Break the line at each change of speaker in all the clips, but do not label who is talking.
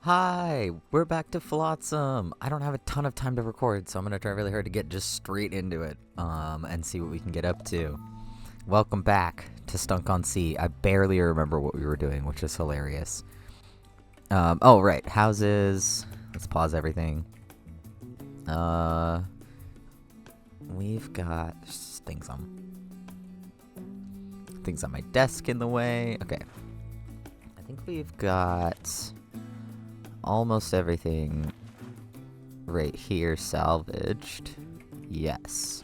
Hi, we're back to Flotsam. I don't have a ton of time to record, so I'm gonna try really hard to get just straight into it, and see what we can get up to. Welcome back to Stunk on Sea. I barely remember what we were doing, which is hilarious. Oh right, houses. Let's pause everything. We've got things on my desk in the way. Okay, I think we've got almost everything right here salvaged. Yes.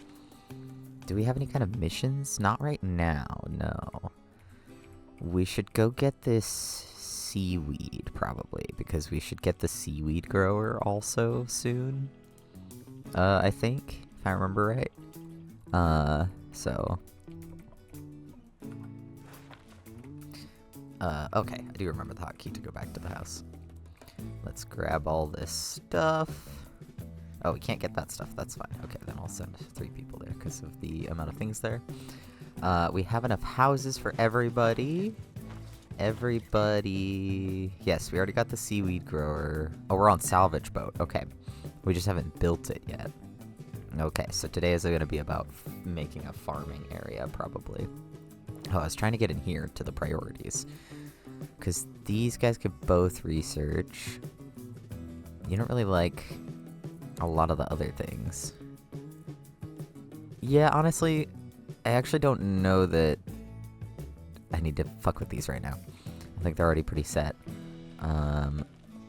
Do we have any kind of missions? Not right now, no. We should go get this seaweed, probably, because we should get the seaweed grower also soon. I think, if I remember right. Okay, I do remember the hotkey to go back to the house. Let's grab all this stuff. Oh, we can't get that stuff. That's fine. Okay, then I'll send 3 people there because of the amount of things there. We have enough houses for everybody. Yes, we already got the seaweed grower. Oh, we're on Salvage boat. Okay. We just haven't built it yet. Okay, so today is going to be about making a farming area, probably. Oh, I was trying to get in here to the priorities. Because these guys could both research. You don't really like a lot of the other things. Yeah, honestly, I actually don't know that I need to fuck with these right now. I think they're already pretty set.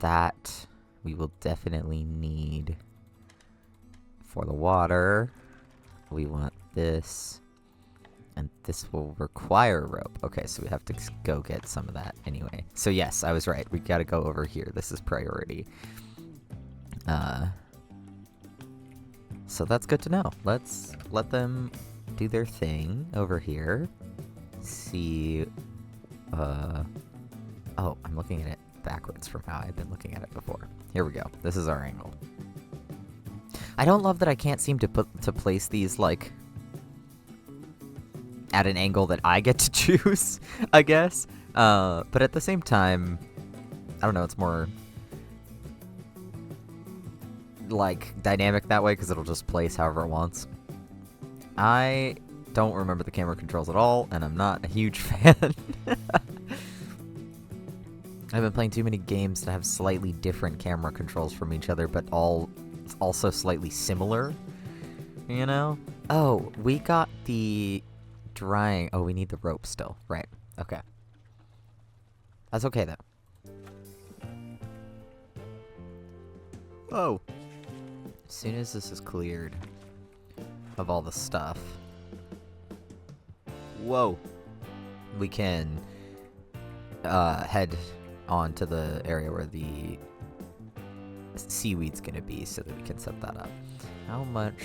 That we will definitely need for the water. We want this. And this will require rope. Okay, so we have to go get some of that anyway. So yes, I was right. We gotta go over here. This is priority. So that's good to know. Let's let them do their thing over here. See. Oh, I'm looking at it backwards from how I've been looking at it before. Here we go. This is our angle. I don't love that I can't seem to place these, like, at an angle that I get to choose, I guess. But at the same time, I don't know, it's more, like, dynamic that way because it'll just place however it wants. I don't remember the camera controls at all, and I'm not a huge fan. I've been playing too many games to have slightly different camera controls from each other, but also slightly similar, you know? Oh, we got the drying. Oh, we need the rope still. Right. Okay. That's okay, though. Oh. As soon as this is cleared of all the stuff, whoa, we can head on to the area where the seaweed's gonna be so that we can set that up. How much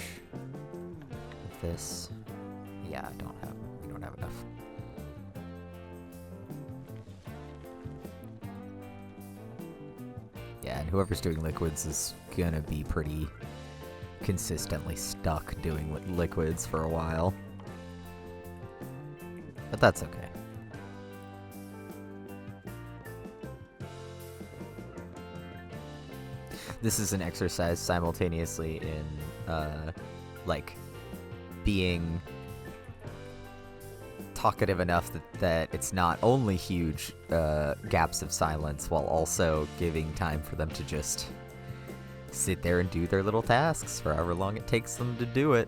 of this? Yeah, we don't have enough. Yeah, and whoever's doing liquids is gonna be pretty consistently stuck doing liquids for a while. But that's okay. This is an exercise simultaneously in, like, being talkative enough that it's not only huge gaps of silence, while also giving time for them to just sit there and do their little tasks for however long it takes them to do it.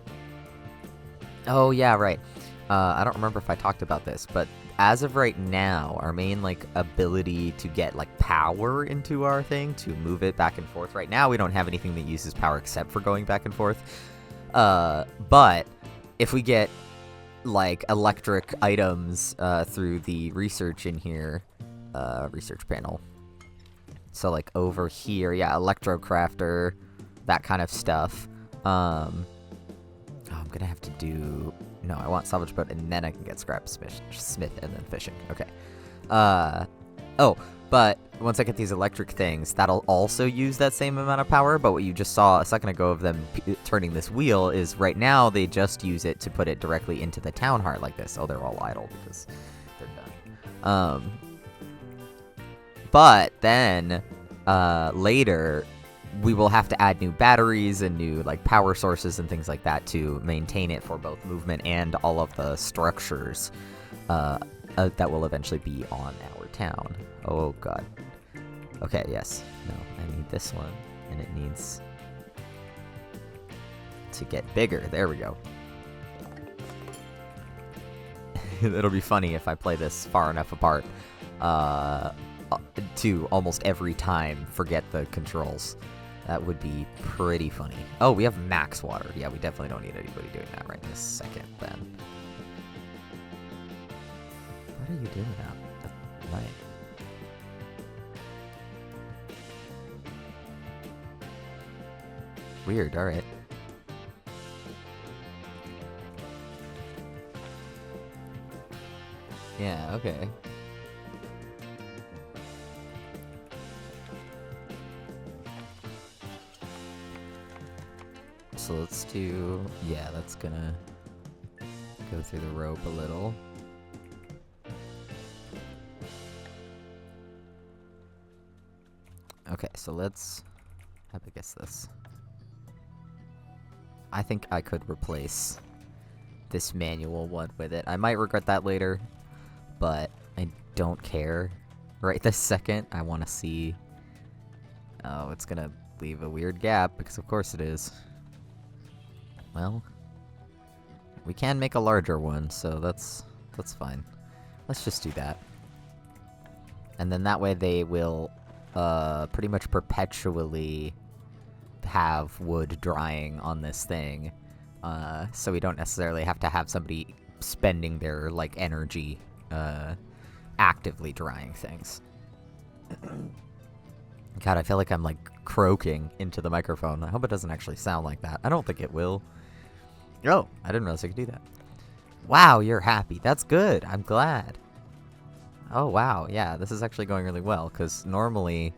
Oh, yeah, right. I don't remember if I talked about this, but as of right now, our main, like, ability to get, like, power into our thing, to move it back and forth, right now we don't have anything that uses power except for going back and forth. But if we get, like, electric items through the research in here, research panel. So, like, over here, yeah, electrocrafter, that kind of stuff. I'm gonna have to do... No, I want salvage boat, and then I can get scrap smith, and then fishing. Okay. Oh, but once I get these electric things, that'll also use that same amount of power, but what you just saw a second ago of them turning this wheel is right now they just use it to put it directly into the town heart like this. Oh, they're all idle because they're done. But then later, we will have to add new batteries and new like power sources and things like that to maintain it for both movement and all of the structures that will eventually be on our town. Oh god. Okay, yes. No, I need this one, and it needs to get bigger. There we go. It'll be funny if I play this far enough apart to almost every time forget the controls. That would be pretty funny. Oh, we have max water. Yeah, we definitely don't need anybody doing that right this second, then. What are you doing at night? Weird, alright. Yeah, okay. So let's do... yeah, that's gonna go through the rope a little. Okay, so let's... how big is this? I think I could replace this manual one with it. I might regret that later, but I don't care right this second. I want to see... oh, it's gonna leave a weird gap, because of course it is. Well, we can make a larger one, so that's fine. Let's just do that. And then that way they will pretty much perpetually have wood drying on this thing. So we don't necessarily have to have somebody spending their, like, energy actively drying things. God, I feel like I'm, like, croaking into the microphone. I hope it doesn't actually sound like that. I don't think it will. Oh, I didn't realize I could do that. Wow, you're happy. That's good. I'm glad. Oh, wow. Yeah, this is actually going really well, because normally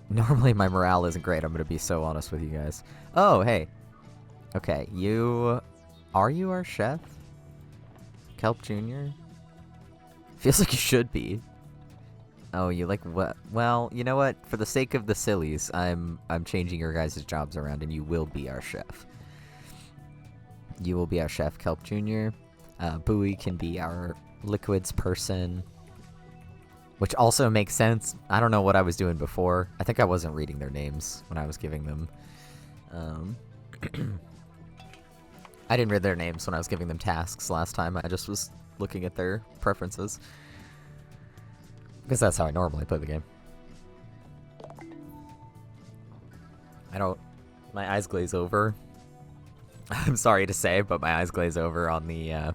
my morale isn't great. I'm going to be so honest with you guys. Oh, hey. Okay, are you our chef? Kelp Jr.? Feels like you should be. Oh, you like what? Well, you know what? For the sake of the sillies, I'm changing your guys' jobs around, and you will be our chef. You will be our chef, Kelp Jr. Bowie can be our liquids person. Which also makes sense. I don't know what I was doing before. I think I wasn't reading their names when I was giving them... I didn't read their names when I was giving them tasks last time. I just was looking at their preferences. Because that's how I normally play the game. My eyes glaze over. I'm sorry to say, but my eyes glaze over on the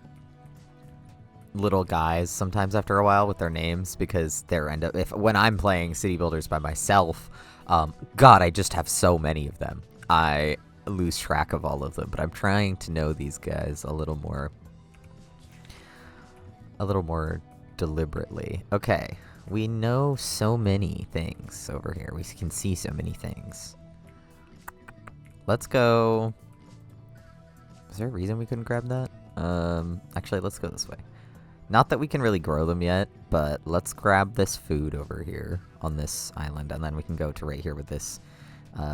little guys sometimes after a while with their names, because when I'm playing City Builders by myself, God, I just have so many of them. I lose track of all of them, but I'm trying to know these guys a little more deliberately. Okay, we know so many things over here. We can see so many things. Let's go... is there a reason we couldn't grab that? Actually, let's go this way. Not that we can really grow them yet, but let's grab this food over here on this island, and then we can go to right here where this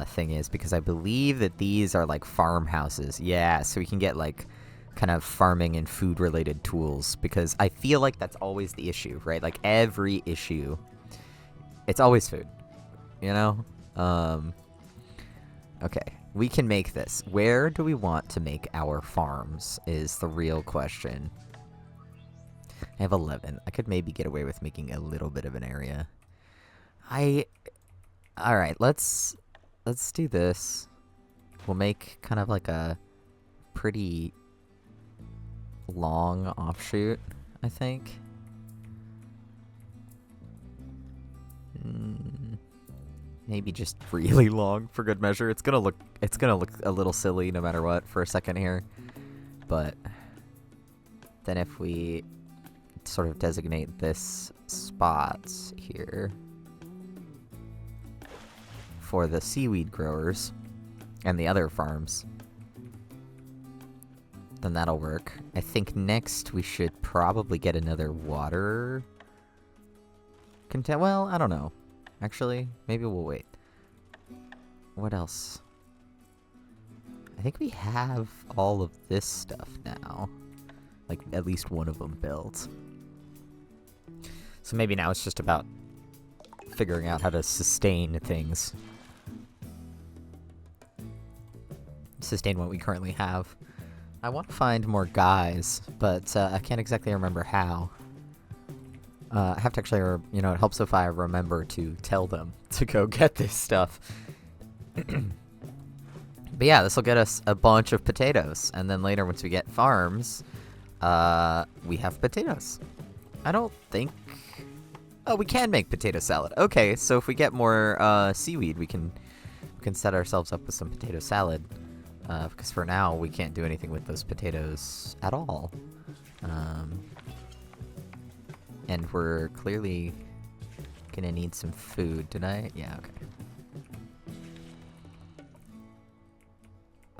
thing is, because I believe that these are like farmhouses. Yeah, so we can get like kind of farming and food related tools, because I feel like that's always the issue, right? Like every issue, it's always food, you know? Okay, we can make this. Where do we want to make our farms is the real question. I have 11. I could maybe get away with making a little bit of an area. Alright, let's do this. We'll make kind of like a pretty long offshoot, I think. Maybe just really long for good measure. It's gonna look a little silly no matter what for a second here. But then if we sort of designate this spots here for the seaweed growers and the other farms, then that'll work. I think next we should probably get another water content. Well, I don't know. Actually, maybe we'll wait. What else? I think we have all of this stuff now. Like, at least one of them built. So maybe now it's just about figuring out how to sustain things. Sustain what we currently have. I want to find more guys, but I can't exactly remember how. I have to actually, it helps if I remember to tell them to go get this stuff. But yeah, this will get us a bunch of potatoes, and then later once we get farms, we have potatoes. I don't think... Oh, we can make potato salad. Okay, so if we get more seaweed, we can set ourselves up with some potato salad. Because for now, we can't do anything with those potatoes at all. And we're clearly gonna need some food tonight. Yeah, okay.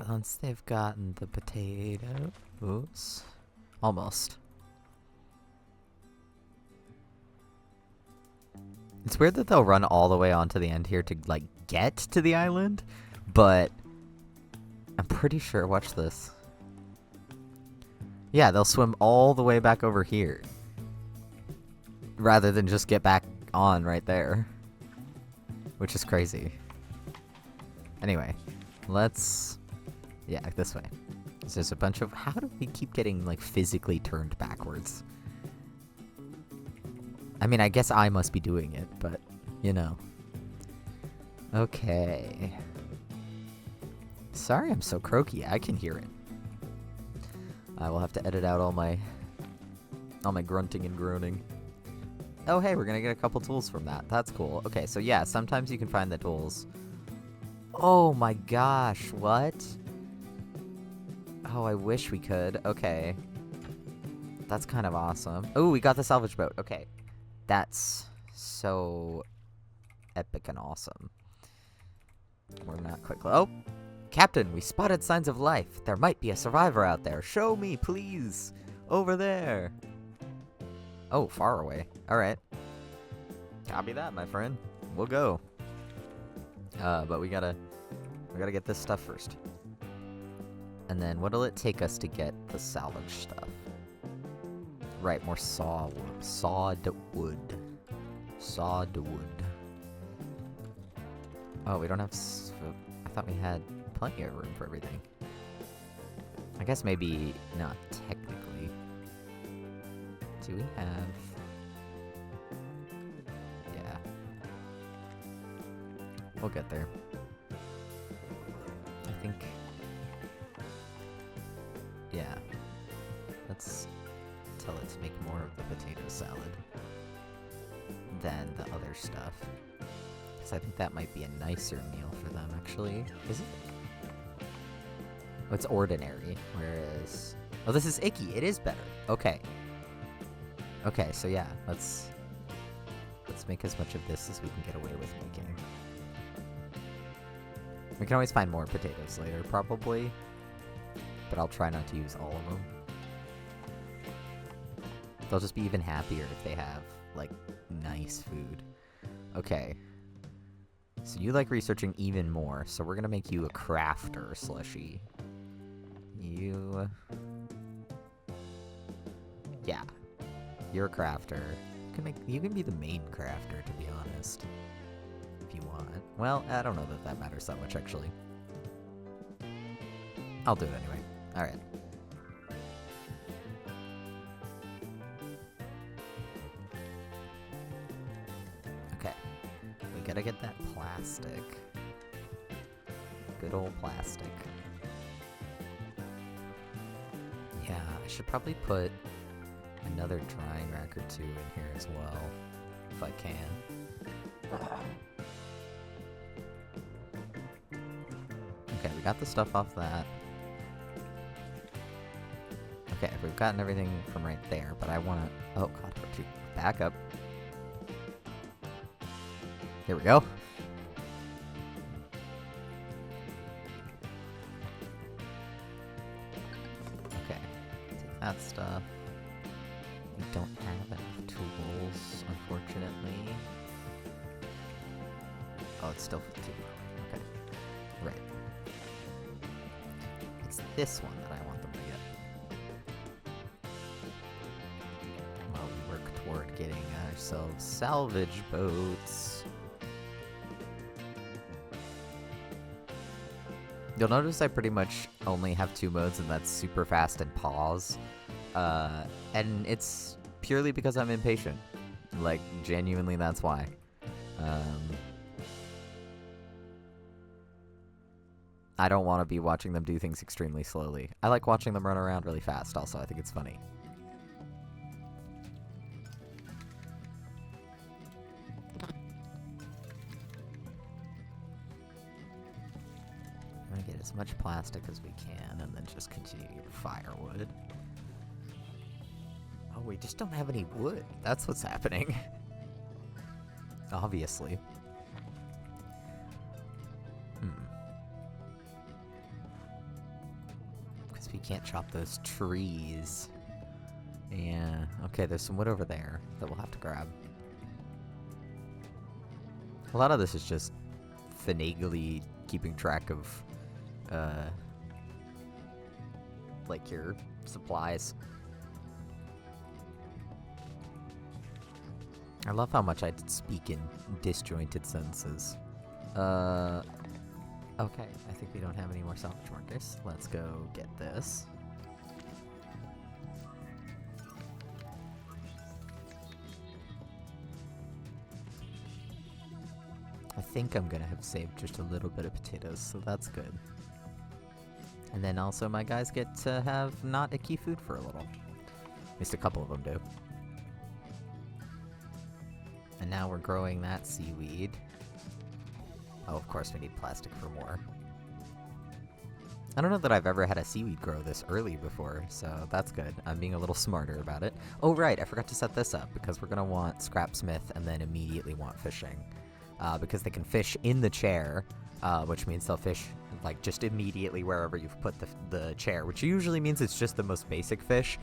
Once they've gotten the potatoes... Almost. It's weird that they'll run all the way onto the end here to, like, get to the island, but I'm pretty sure, watch this. Yeah, they'll swim all the way back over here, rather than just get back on right there, which is crazy. Anyway, let's, yeah, this way. So there's a bunch of, how do we keep getting, like, physically turned backwards? I mean, I guess I must be doing it, but, you know. Okay. Sorry I'm so croaky. I can hear it. I will have to edit out all my grunting and groaning. Oh, hey, we're gonna get a couple tools from that. That's cool. Okay, so yeah, sometimes you can find the tools. Oh my gosh, what? Oh, I wish we could. Okay. That's kind of awesome. Oh, we got the salvage boat. Okay. That's so epic and awesome. We're not quite close. Oh! Captain, we spotted signs of life. There might be a survivor out there. Show me, please. Over there. Oh, far away. Alright. Copy that, my friend. We'll go. But we gotta get this stuff first. And then what'll it take us to get the salvage stuff? Right, more sawwood. Sawed wood. Oh, we don't have... I thought we had plenty of room for everything. I guess maybe not technically. Do we have... Yeah. We'll get there. I think... Yeah. Let's tell it to make more of the potato salad than the other stuff. Because I think that might be a nicer meal for them, actually. Is it? Oh, it's ordinary, whereas... Oh, this is icky. It is better. Okay. Okay, so yeah, let's make as much of this as we can get away with making. We can always find more potatoes later, probably. But I'll try not to use all of them. They'll just be even happier if they have, like, nice food. Okay. So you like researching even more, so we're gonna make you a crafter, Slushy. You... Yeah. You're a crafter. You can be the main crafter, to be honest. If you want. Well, I don't know that that matters that much, actually. I'll do it anyway. Alright. Okay. We gotta get that plastic. Good old plastic. Yeah, I should probably put another drying rack or two in here as well, if I can. Okay, we got the stuff off that. Okay, we've gotten everything from right there, but I want to... Oh, God, back up. Here we go. Okay, take that stuff. We don't have enough tools, unfortunately. Oh, it's still too early. Okay. Right. It's this one that I want them to get. While we work toward getting ourselves salvage boats. You'll notice I pretty much only have 2 modes, and that's super fast and pause. And it's purely because I'm impatient. Like, genuinely, that's why. I don't want to be watching them do things extremely slowly. I like watching them run around really fast, also. I think it's funny. I'm gonna get as much plastic as we can, and then just continue to get firewood. Oh, we just don't have any wood. That's what's happening. Obviously. Because we can't chop those trees. Yeah. Okay, there's some wood over there that we'll have to grab. A lot of this is just finagly keeping track of, like, your supplies. I love how much I speak in disjointed sentences. Okay, I think we don't have any more salvage workers. Let's go get this. I think I'm gonna have saved just a little bit of potatoes, so that's good. And then also my guys get to have not icky food for a little. At least a couple of them do. And now we're growing that seaweed. Oh, of course we need plastic for more. I don't know that I've ever had a seaweed grow this early before, so that's good. I'm being a little smarter about it. Oh right, I forgot to set this up, because we're gonna want scrapsmith and then immediately want fishing. Because they can fish in the chair, which means they'll fish like just immediately wherever you've put the chair, which usually means it's just the most basic fish.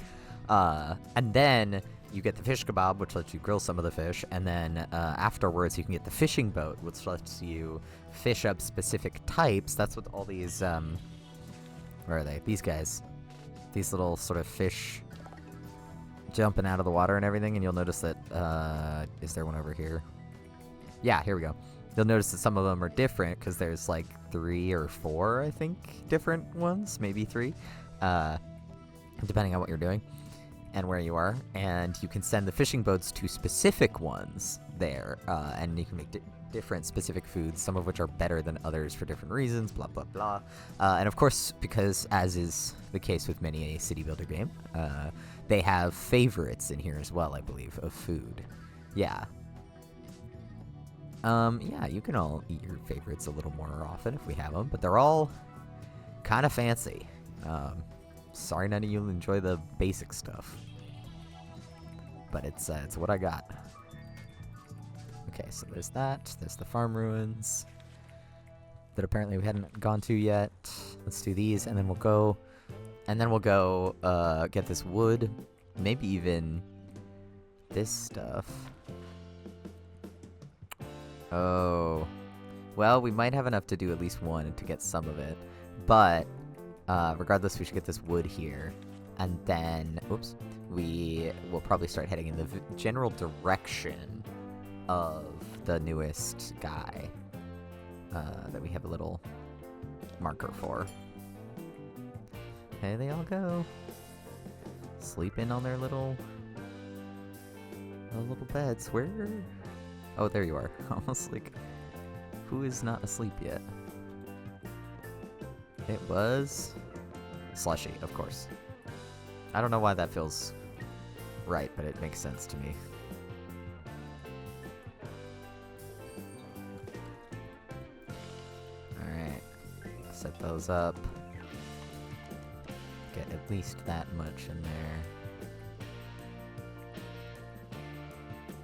And then you get the fish kebab, which lets you grill some of the fish, and then afterwards you can get the fishing boat, which lets you fish up specific types. That's what all these, where are they? These guys. These little sort of fish jumping out of the water and everything, and you'll notice that, is there one over here? Yeah, here we go. You'll notice that some of them are different, because there's like 3 or 4, I think, different ones, maybe 3, depending on what you're doing and where you are, and you can send the fishing boats to specific ones there, and you can make different specific foods, some of which are better than others for different reasons, blah, blah, blah. And of course, because as is the case with many a city builder game, they have favorites in here as well, I believe, of food. Yeah. Yeah, you can all eat your favorites a little more often if we have them, but they're all kind of fancy. Sorry none of you enjoy the basic stuff. But it's what I got. Okay, so there's that. There's the farm ruins that apparently we hadn't gone to yet. Let's do these, and then we'll go get this wood. Maybe even this stuff. Oh. Well, we might have enough to do at least one and to get some of it. But regardless, we should get this wood here. And then, oops, we will probably start heading in the general direction of the newest guy that we have a little marker for. There they all go. Sleeping on their little beds. Where? Oh, there you are. Almost like, who is not asleep yet? It was Slushy, of course. I don't know why that feels right, but it makes sense to me. Alright. Set those up. Get at least that much in there.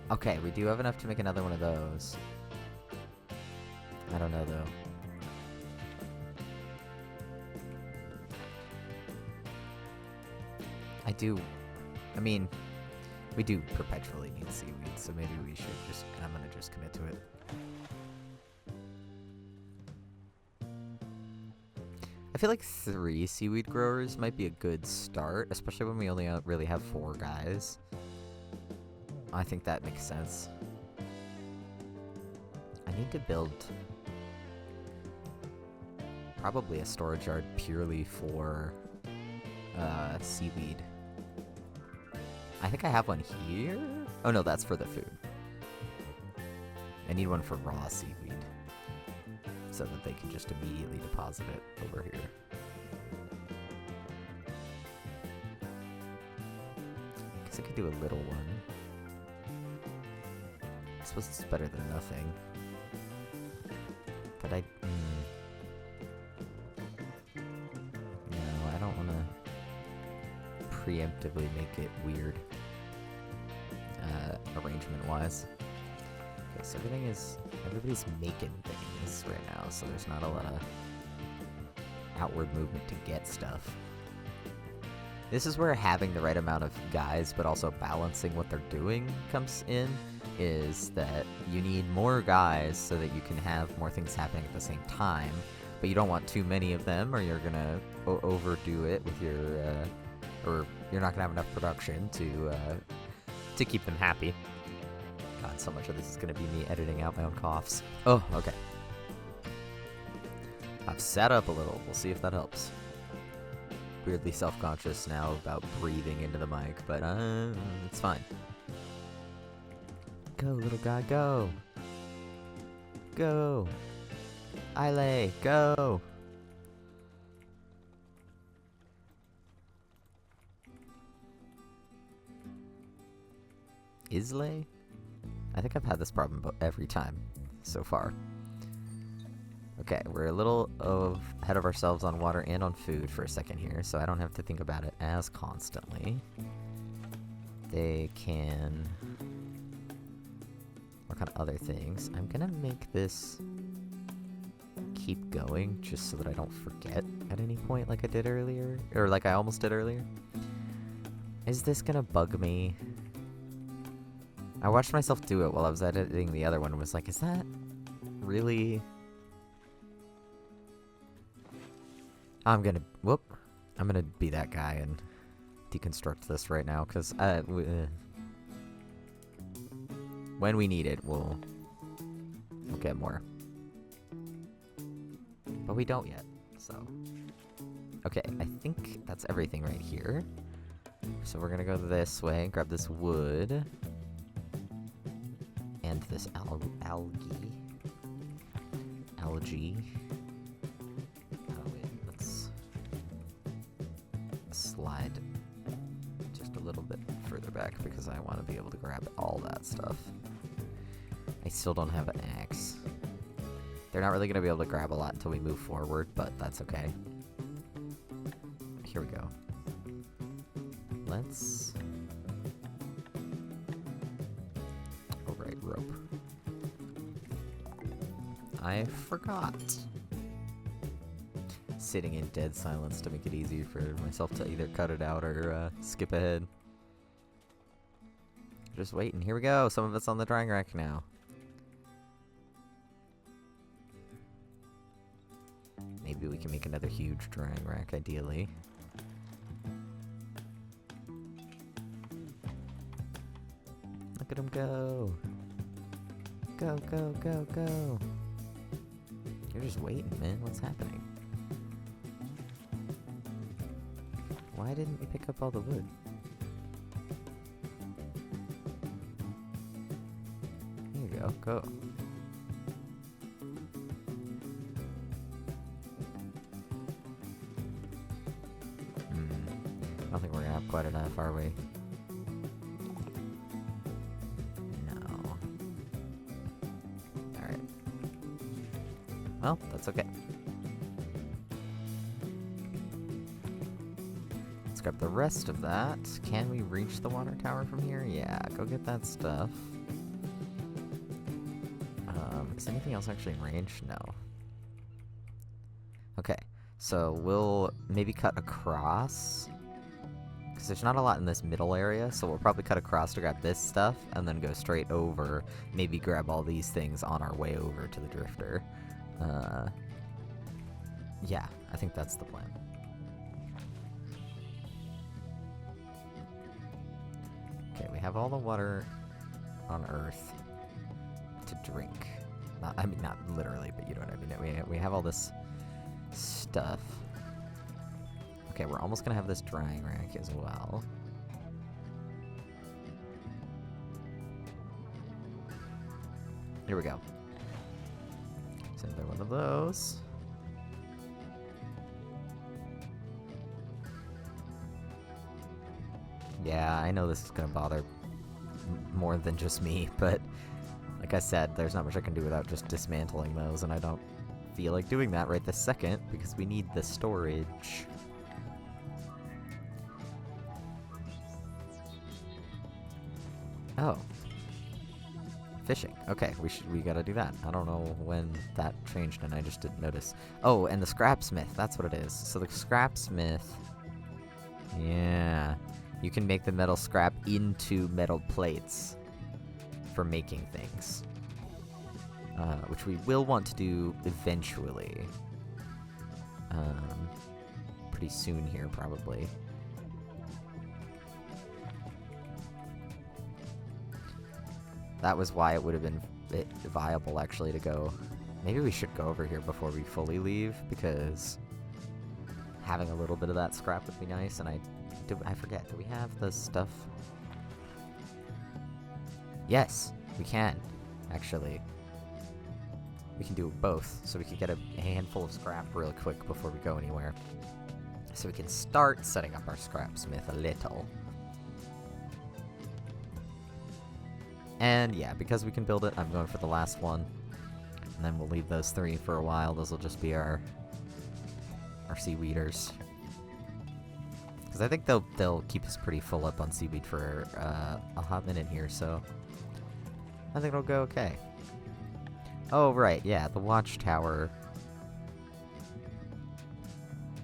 Okay, we do have enough to make another one of those. I don't know, though. I mean, we do perpetually need seaweed, so maybe we should I'm gonna just commit to it. I feel like 3 seaweed growers might be a good start, especially when we only really have 4 guys. I think that makes sense. I need to build probably a storage yard purely for seaweed. I think I have one here. Oh no, that's for the food. I need one for raw seaweed so that they can just immediately deposit it over here. Guess I could do a little one. I suppose it's better than nothing. But I... No, I don't want to preemptively make it weird. Arrangement-wise. Okay, so everybody's making things right now, so there's not a lot of outward movement to get stuff. This is where having the right amount of guys, but also balancing what they're doing comes in, is that you need more guys so that you can have more things happening at the same time, but you don't want too many of them, or you're gonna overdo it with your, or you're not gonna have enough production to keep them happy. God, so much of this is gonna be me editing out my own coughs. Oh, okay. I've sat up a little. We'll see if that helps. Weirdly self-conscious now about breathing into the mic, but it's fine. Go, little guy, go! Go! Ile, go! Islay? I think I've had this problem every time so far. Okay, we're a little ahead of ourselves on water and on food for a second here, so I don't have to think about it as constantly. They can work on other things. I'm gonna make this keep going just so that I don't forget at any point like I did earlier, or like I almost did earlier. Is this gonna bug me? I watched myself do it while I was editing the other one and was like, is that really... I'm gonna be that guy and deconstruct this right now, because when we need it, we'll get more. But we don't yet, so... Okay, I think that's everything right here. So we're gonna go this way, grab this wood. And this algae. Oh wait, let's slide just a little bit further back because I want to be able to grab all that stuff. I still don't have an axe. They're not really going to be able to grab a lot until we move forward, but that's okay. Here we go. Let's... rope. I forgot. Sitting in dead silence to make it easier for myself to either cut it out or skip ahead. Just waiting. Here we go. Some of it's on the drying rack now. Maybe we can make another huge drying rack, ideally. Look at him go. Go, go, go, go. You're just waiting, man. What's happening? Why didn't you pick up all the wood? Here you go. Go. I don't think we're gonna have quite enough, are we? Well, that's okay. Let's grab the rest of that. Can we reach the water tower from here? Yeah, go get that stuff. Is anything else actually in range? No. Okay, so we'll maybe cut across. Because there's not a lot in this middle area, so we'll probably cut across to grab this stuff, and then go straight over, maybe grab all these things on our way over to the drifter. Yeah, I think that's the plan. Okay, we have all the water on Earth to drink. I mean, not literally, but you know what I mean. We have all this stuff. Okay, we're almost gonna have this drying rack as well. Here we go. It's another one of those. Yeah, I know this is gonna bother more than just me, but like I said, there's not much I can do without just dismantling those, and I don't feel like doing that right this second, because we need the storage. Oh. Fishing. Okay, we gotta do that. I don't know when that changed and I just didn't notice. Oh, and the scrapsmith, that's what it is. So the scrapsmith... Yeah. You can make the metal scrap into metal plates for making things. Which we will want to do eventually. Pretty soon here, probably. That was why it would have been viable, actually, to go... Maybe we should go over here before we fully leave, because having a little bit of that scrap would be nice, and I forget, do we have the stuff? Yes, we can, actually. We can do both, so we can get a handful of scrap real quick before we go anywhere. So we can start setting up our scrapsmith a little. And yeah, because we can build it, I'm going for the last one. And then we'll leave those three for a while. Those will just be our seaweeders. Because I think they'll keep us pretty full up on seaweed for a hot minute here, so I think it'll go okay. Oh, right, yeah, the watchtower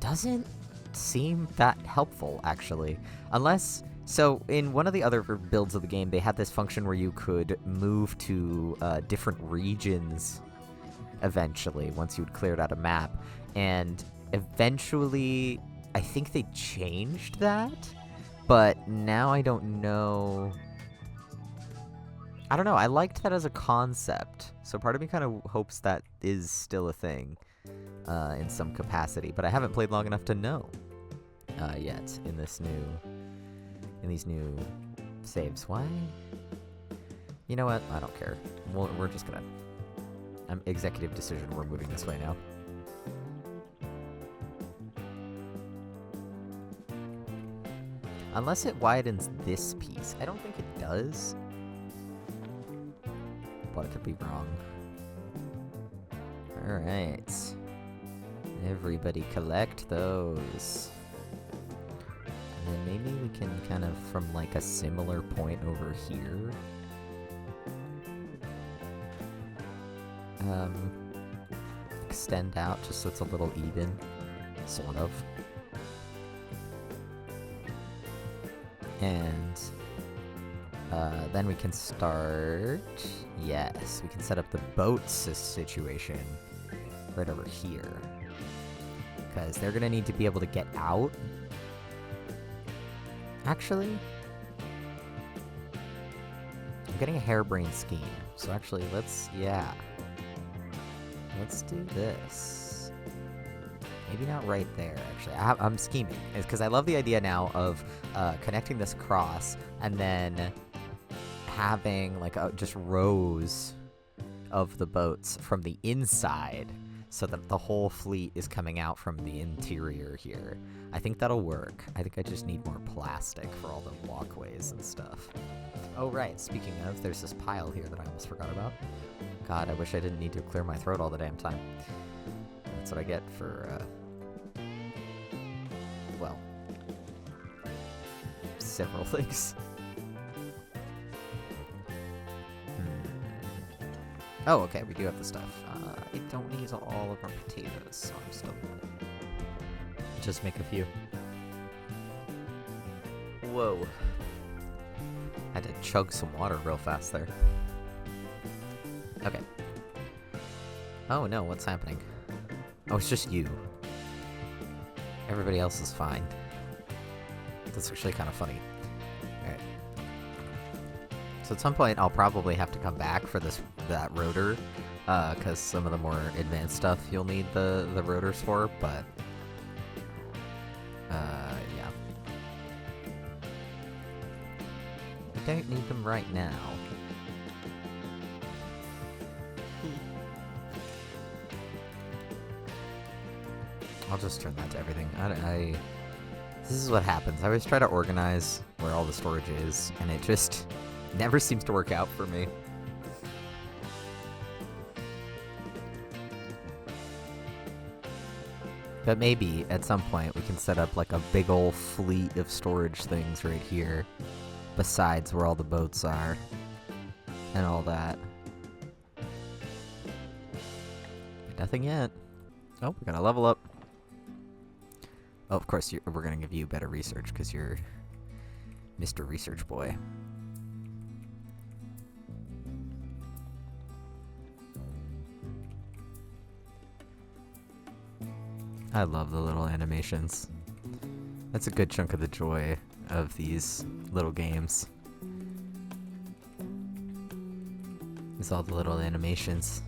doesn't seem that helpful, actually. Unless... So, in one of the other builds of the game, they had this function where you could move to different regions eventually, once you'd cleared out a map. And eventually, I think they changed that, but now I don't know... I don't know, I liked that as a concept, so part of me kind of hopes that is still a thing in some capacity, but I haven't played long enough to know yet in these new saves. Why? You know what? I don't care. We're just gonna... executive decision, we're moving this way now. Unless it widens this piece. I don't think it does. But I could be wrong. Alright. Everybody collect those. And then maybe we can kind of, from like a similar point over here, extend out just so it's a little even, sort of. And then we can start, yes, we can set up the boats situation right over here. Because they're gonna need to be able to get out. Actually, I'm getting a harebrained scheme. So actually, let's do this. Maybe not right there, actually. I'm scheming. It's because I love the idea now of connecting this across and then having like just rows of the boats from the inside so that the whole fleet is coming out from the interior here. I think that'll work. I think I just need more plastic for all the walkways and stuff. Oh, right. Speaking of, there's this pile here that I almost forgot about. God, I wish I didn't need to clear my throat all the damn time. That's what I get for, well, several things. Oh, okay, we do have the stuff. I don't need all of our potatoes, so I'm still gonna just make a few. Whoa. Had to chug some water real fast there. Okay. Oh no, what's happening? Oh, it's just you. Everybody else is fine. That's actually kind of funny. Alright. So at some point, I'll probably have to come back for that rotor, because some of the more advanced stuff you'll need the rotors for, but... yeah. We don't need them right now. I'll just turn that to everything. This is what happens. I always try to organize where all the storage is, and it just never seems to work out for me. But maybe, at some point, we can set up like a big ol' fleet of storage things right here, besides where all the boats are, and all that. Nothing yet. Oh, we're gonna level up. Oh, of course, we're gonna give you better research, because you're Mr. Research Boy. I love the little animations. That's a good chunk of the joy of these little games. Is all the little animations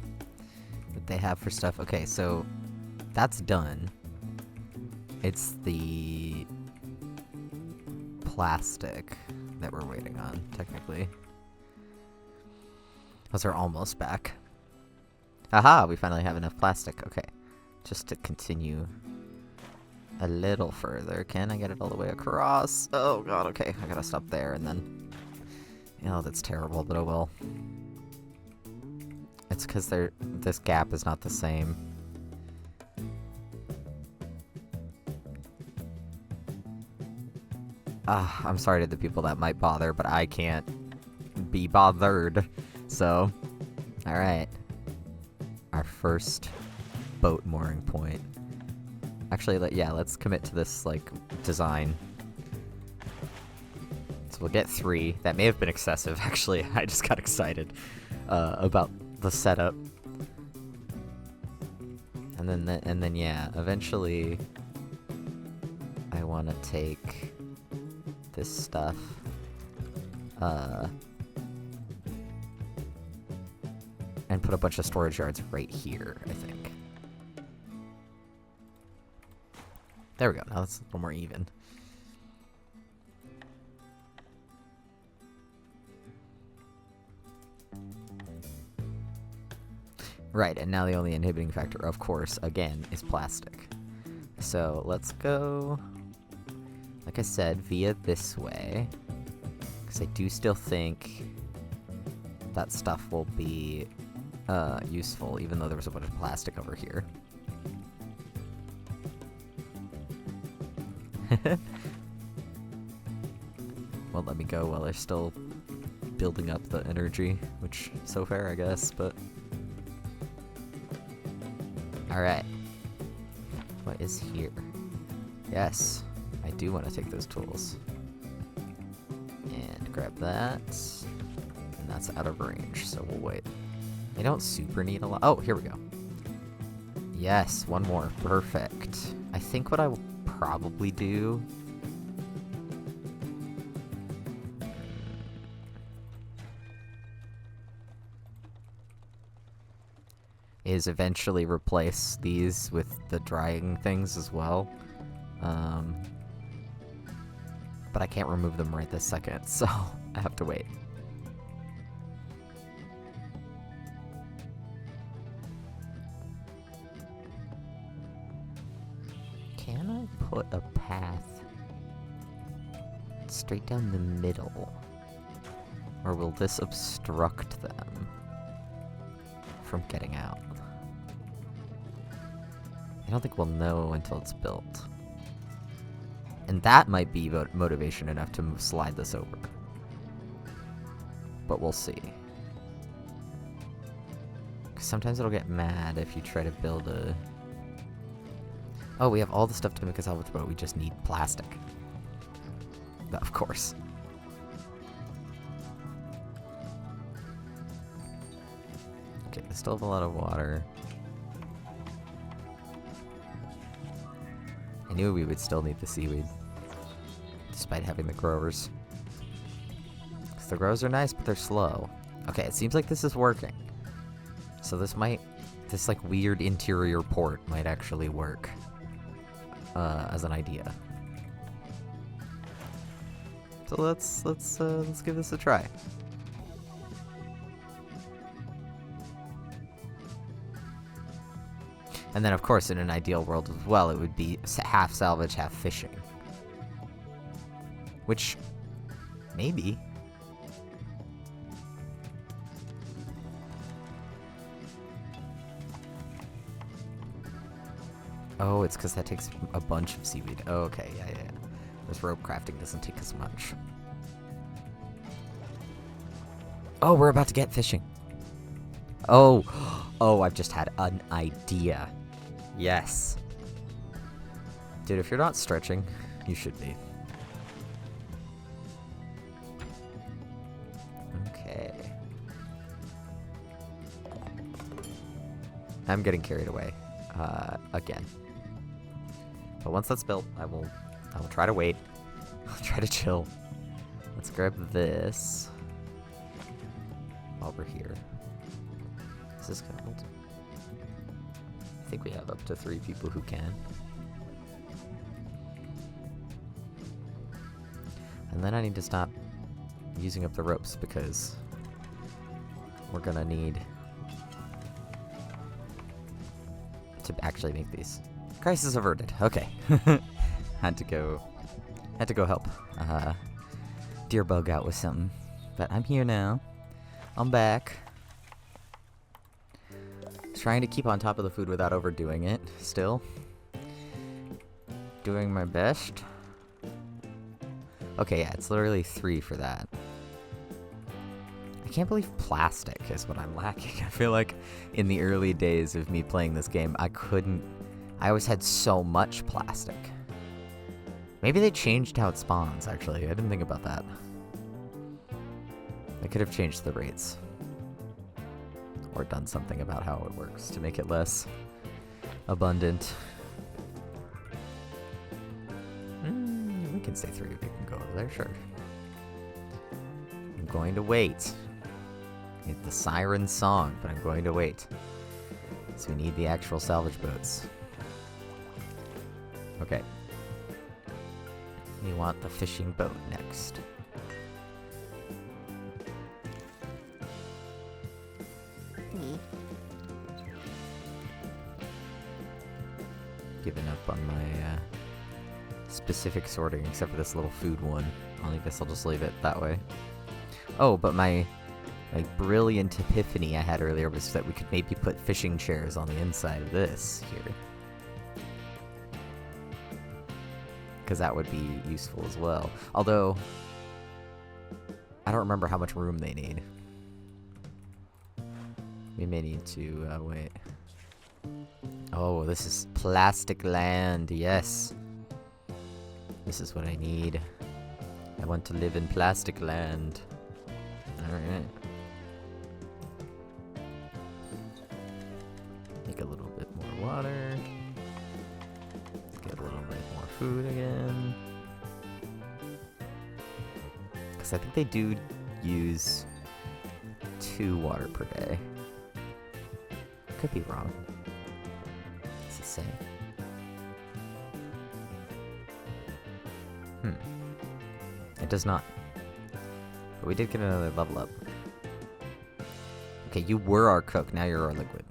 that they have for stuff. Okay, so that's done. It's the plastic that we're waiting on, technically. Those are almost back. Aha! We finally have enough plastic. Okay. Just to continue a little further. Can I get it all the way across? Oh god, okay. I gotta stop there and then... Oh, that's terrible, but oh well. It's because this gap is not the same. I'm sorry to the people that might bother, but I can't be bothered. So, alright. Our first boat mooring point. Actually, let's commit to this, like, design. So we'll get 3. That may have been excessive, actually. I just got excited about the setup. And then yeah, eventually I want to take this stuff and put a bunch of storage yards right here, I think. There we go. Now that's a little more even. Right, and now the only inhibiting factor, of course, again, is plastic. So let's go, like I said, via this way. Because I do still think that stuff will be useful, even though there was a bunch of plastic over here. Won't let me go while they're still building up the energy, which so fair, I guess, but... Alright. What is here? Yes, I do want to take those tools. And grab that. And that's out of range, so we'll wait. I don't super need a lot. Oh, here we go. Yes, one more. Perfect. I think what I will probably do... is eventually replace these with the drying things as well. But I can't remove them right this second, so I have to wait. Can I put a path straight down the middle? Or will this obstruct them from getting out? I don't think we'll know until it's built. And that might be motivation enough to slide this over. But we'll see. 'Cause sometimes it'll get mad if you try to build a... Oh, we have all the stuff to make a salvage boat, we just need plastic. Of course. Okay, I still have a lot of water. I knew we would still need the seaweed, despite having the growers. 'Cause the growers are nice, but they're slow. Okay, it seems like this is working. So this like weird interior port might actually work as an idea. So let's give this a try. And then, of course, in an ideal world as well, it would be half salvage, half fishing. Which, maybe. Oh, it's because that takes a bunch of seaweed. Oh, okay, yeah. This rope crafting doesn't take as much. Oh, we're about to get fishing. Oh, I've just had an idea. Yes. Dude, if you're not stretching, you should be. Okay. I'm getting carried away. Again. But once that's built, I will try to wait. I'll try to chill. Let's grab this while we're here. Is this gold? I think we have up to 3 people who can. And then I need to stop using up the ropes because we're gonna need to actually make these. Crisis averted. Okay. had to go help Deer Bug out with something. But I'm here now. I'm back. Trying to keep on top of the food without overdoing it, still. Doing my best. Okay, yeah, it's literally 3 for that. I can't believe plastic is what I'm lacking. I feel like in the early days of me playing this game, I always had so much plastic. Maybe they changed how it spawns, actually. I didn't think about that. They could have changed the rates. Or done something about how it works to make it less abundant. We can say 3 of you can go over there, sure. I'm going to wait. It's the siren song, but I'm going to wait. So we need the actual salvage boats. Okay. We want the fishing boat next. Giving up on my specific sorting, except for this little food one. I guess I'll just leave it that way. Oh, but my brilliant epiphany I had earlier was that we could maybe put fishing chairs on the inside of this here. Because that would be useful as well. Although, I don't remember how much room they need. We may need to, wait. Oh, this is plastic land, yes. This is what I need. I want to live in plastic land. Alright. Make a little bit more water. Get a little bit more food again. Because I think they do use 2 water per day. Could be wrong. What's it say? It does not. But we did get another level up. Okay, you were our cook, now you're our liquid.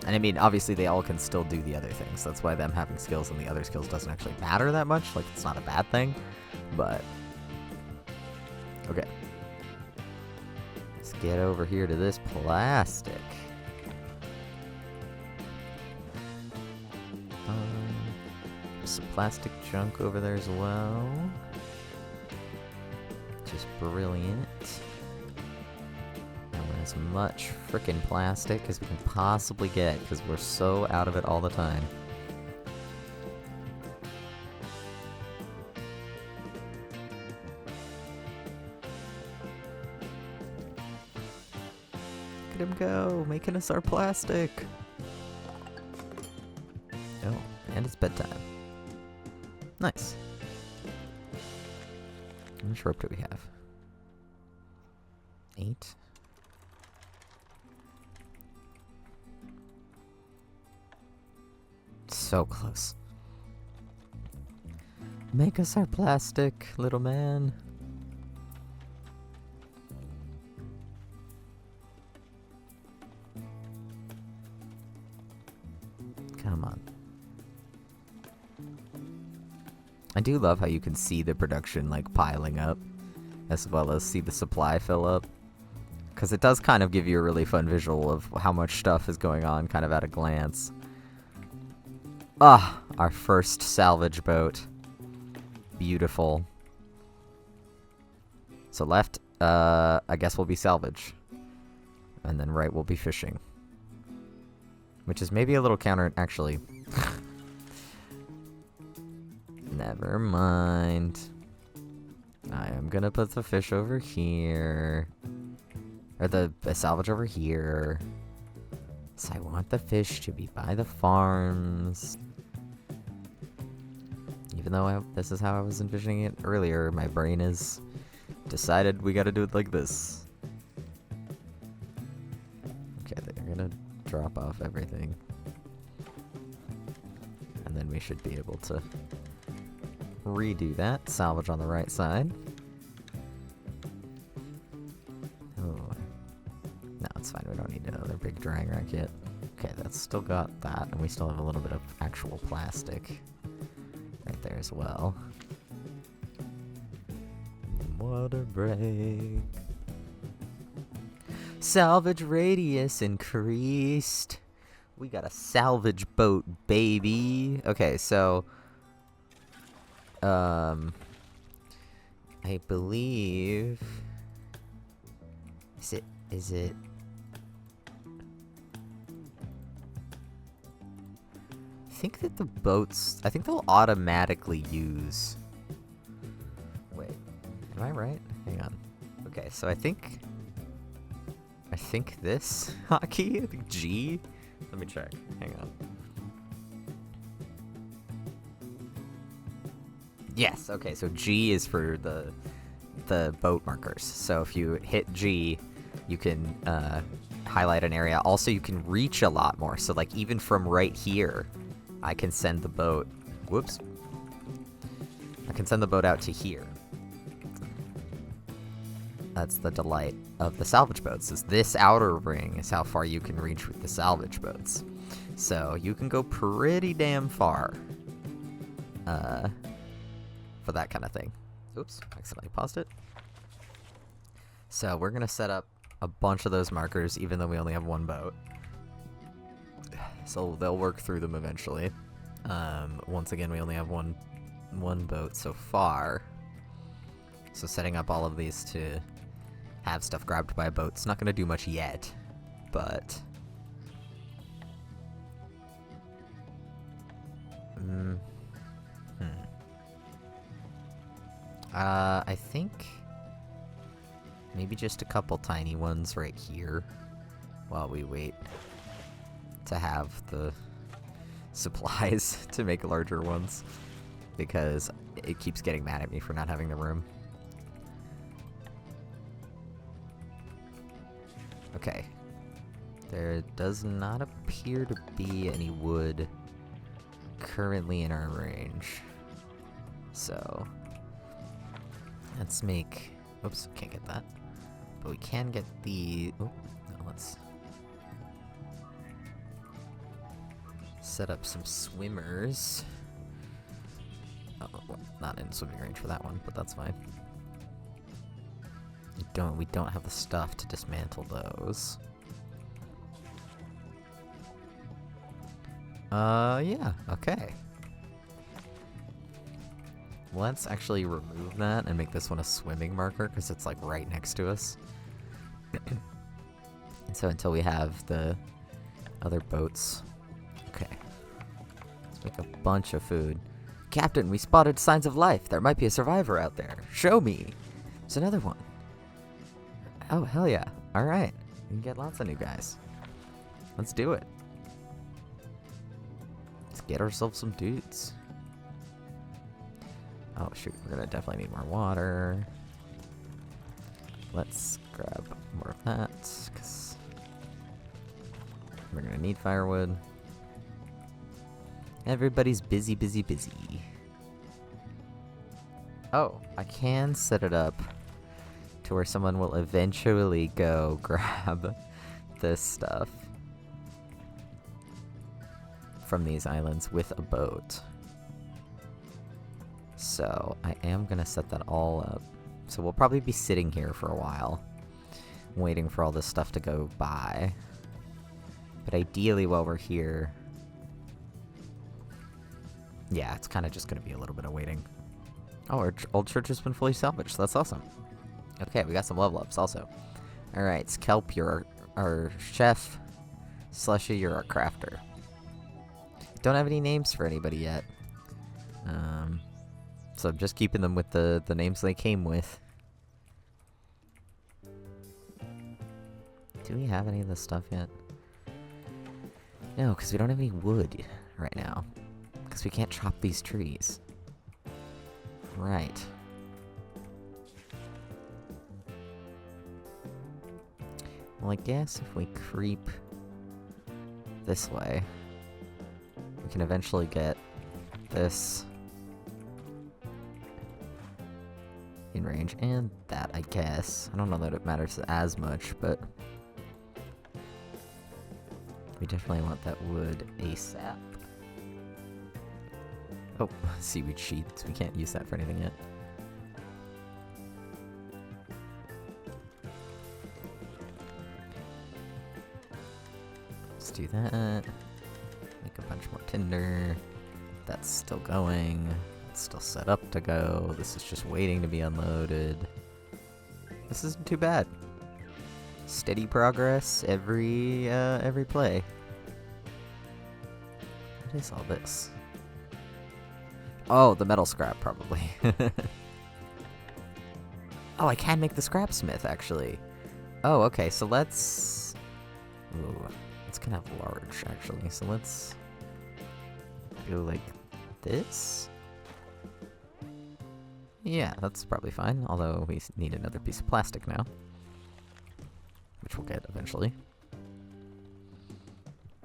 And I mean, obviously they all can still do the other things. That's why them having skills and the other skills doesn't actually matter that much. Like, it's not a bad thing. But, okay. Let's get over here to this plastic. Some plastic junk over there as well. Just brilliant. I want as much frickin' plastic as we can possibly get, because we're so out of it all the time. at him go, making us our plastic. Oh, and it's bedtime. Nice. How much rope do we have? 8. So close. Make us our plastic, little man. Come on. I do love how you can see the production like piling up, as well as see the supply fill up. Because it does kind of give you a really fun visual of how much stuff is going on kind of at a glance. Ah, our first salvage boat. Beautiful. So left, I guess will be salvage. And then right will be fishing. Which is maybe a little counter, actually. Never mind. I am gonna put the fish over here. Or the salvage over here. So I want the fish to be by the farms. Even though this is how I was envisioning it earlier, my brain has decided we gotta do it like this. Okay, they're gonna drop off everything. And then we should be able to redo that. Salvage on the right side. Oh. No, it's fine. We don't need another big drying rack yet. Okay, that's still got that, and we still have a little bit of actual plastic right there as well. Water break. Salvage radius increased. We got a salvage boat, baby. Okay, so I believe is it I think that the boats, I think they'll automatically use, wait, am I right? Hang on. Okay, so I think this hotkey, I think G, let me check, hang on. Yes, okay, so G is for the boat markers. So if you hit G, you can highlight an area. Also, you can reach a lot more. So like even from right here, I can send the boat, whoops. I can send the boat out to here. That's the delight of the salvage boats, is this outer ring is how far you can reach with the salvage boats. So you can go pretty damn far for that kind of thing. Oops, accidentally paused it. So we're gonna set up a bunch of those markers even though we only have one boat. So they'll work through them eventually. Once again, we only have one boat so far. So setting up all of these to have stuff grabbed by a boat's not gonna do much yet, but I think maybe just a couple tiny ones right here while we wait to have the supplies to make larger ones, because it keeps getting mad at me for not having the room. Okay. There does not appear to be any wood currently in our range. So let's make, oops, can't get that. But we can get the, oh, no, let's set up some swimmers. Oh, well, not in swimming range for that one, but that's fine. We don't have the stuff to dismantle those. Yeah, okay. Let's actually remove that and make this one a swimming marker, because it's like right next to us. And so until we have the other boats. Okay. Let's make a bunch of food. Captain, we spotted signs of life. There might be a survivor out there. Show me. There's another one. Oh, hell yeah. Alright. We can get lots of new guys. Let's do it. Let's get ourselves some dudes. Oh shoot, we're gonna definitely need more water. Let's grab more of that, because we're gonna need firewood. Everybody's busy, busy, busy. Oh, I can set it up to where someone will eventually go grab this stuff from these islands with a boat. So I am gonna set that all up. So we'll probably be sitting here for a while, waiting for all this stuff to go by. But ideally while we're here, yeah, it's kind of just gonna be a little bit of waiting. Oh, our old church has been fully salvaged, so that's awesome. Okay, we got some level ups also. Alright, Kelp, you're our chef. Slushy, you're our crafter. Don't have any names for anybody yet. So I'm just keeping them with the names they came with. Do we have any of this stuff yet? No, because we don't have any wood right now. Because we can't chop these trees. Right. Well, I guess if we creep this way, we can eventually get this in range, and that, I guess. I don't know that it matters as much, but we definitely want that wood ASAP. Oh, seaweed sheets. We can't use that for anything yet. Let's do that. Make a bunch more tinder. That's still going. It's still set up to go. This is just waiting to be unloaded. This isn't too bad. Steady progress every play. What is all this? Oh, the metal scrap, probably. Oh, I can make the scrapsmith, actually. Oh, okay, so let's... Ooh, it's kind of large, actually. So let's go like this. Yeah, that's probably fine, although we need another piece of plastic now. Which we'll get eventually.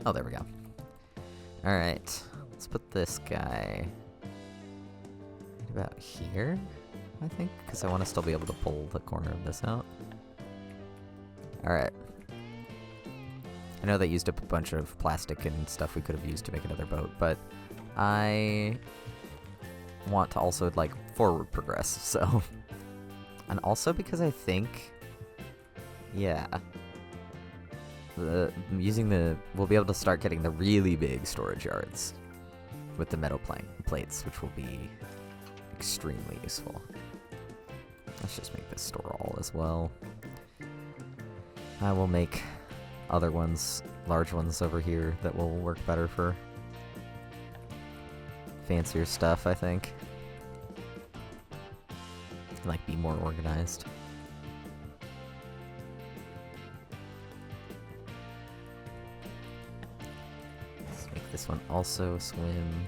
Oh, there we go. Alright, let's put this guy about here, I think, because I want to still be able to pull the corner of this out. Alright. I know they used up a bunch of plastic and stuff we could have used to make another boat, but I want to also, like, forward progress, so... And also because I think... Yeah. We'll be able to start getting the really big storage yards with the metal plates, which will be extremely useful. Let's just make this store all as well. I will make other ones, large ones over here that will work better for fancier stuff, I think. Like, be more organized. Let's make this one also swim.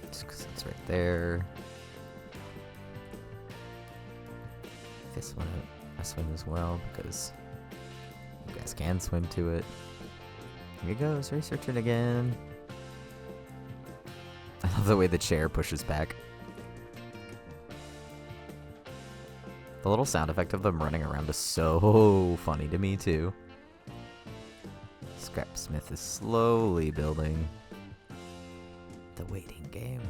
Just because it's right there. This one I swim as well because you guys can swim to it. Here he goes, researching again. I love the way the chair pushes back. The little sound effect of them running around is so funny to me, too. Scrapsmith is slowly building. The waiting game.